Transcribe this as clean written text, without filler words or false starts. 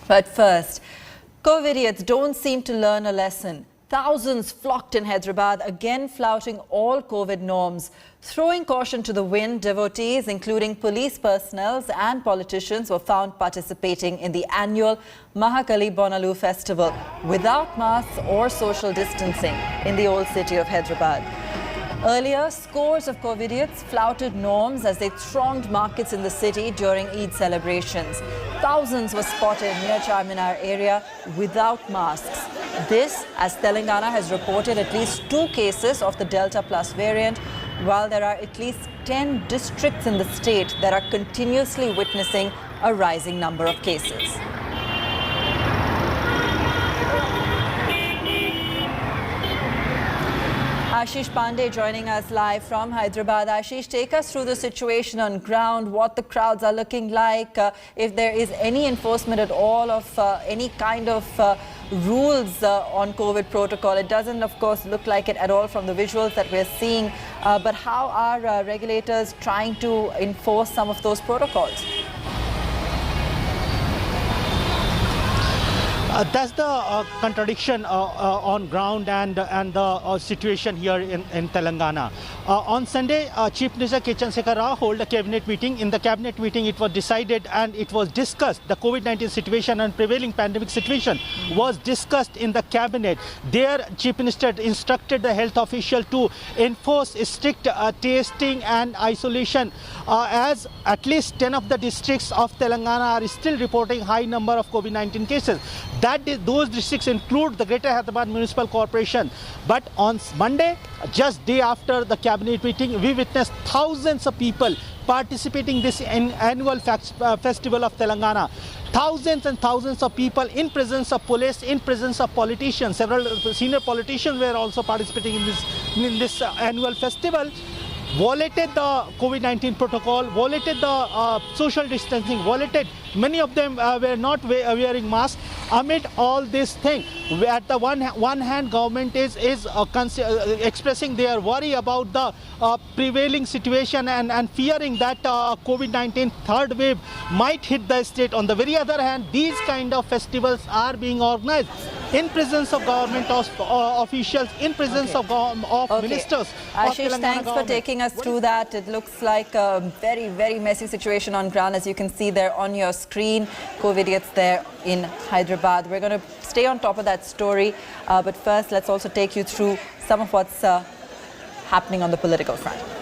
But first, COVIDiots don't seem to learn a lesson. Thousands flocked in Hyderabad, again flouting all COVID norms. Throwing caution to the wind, devotees, including police personnel and politicians, were found participating in the annual Mahakali Bonalu festival without masks or social distancing in the old city of Hyderabad. Earlier, scores of COVIDiots flouted norms as they thronged markets in the city during Eid celebrations. Thousands were spotted near Charminar area without masks. This, as Telangana has reported at least 2 cases of the Delta Plus variant, while there are at least 10 districts in the state that are continuously witnessing a rising number of cases. Ashish Pandey joining us live from Hyderabad. Ashish, take us through the situation on ground, what the crowds are looking like, if there is any enforcement at all of any kind of rules on COVID protocol. It doesn't, of course, look like it at all from the visuals that we're seeing. But how are regulators trying to enforce some of those protocols? That's the contradiction on ground and the situation here in Telangana. On Sunday, Chief Minister K. Chandrasekhar Rao held a cabinet meeting. In the cabinet meeting, it was decided and it was discussed. The COVID-19 situation and prevailing pandemic situation was discussed in the cabinet. There, Chief Minister instructed the health official to enforce strict testing and isolation, as at least 10 of the districts of Telangana are still reporting high number of COVID-19 cases. Those districts include the Greater Hyderabad Municipal Corporation. But on Monday, just day after the cabinet meeting, we witnessed thousands of people participating in this annual festival of Telangana. Thousands and thousands of people in presence of police, in presence of politicians. Several senior politicians were also participating in this annual festival. Violated the COVID-19 protocol, violated the social distancing, violated. Many of them were not wearing masks. Amid all this thing, at the one hand, government is expressing their worry about the prevailing situation and fearing that COVID-19 third wave might hit the state. On the very other hand, these kind of festivals are being organized in presence of government officials, in presence of ministers. Ashish, thanks for taking us through that. It looks like a very, very messy situation on ground, as you can see there on your screen. COVIDiots there in Hyderabad. We're going to stay on top of that story. But first, let's also take you through some of what's happening on the political front.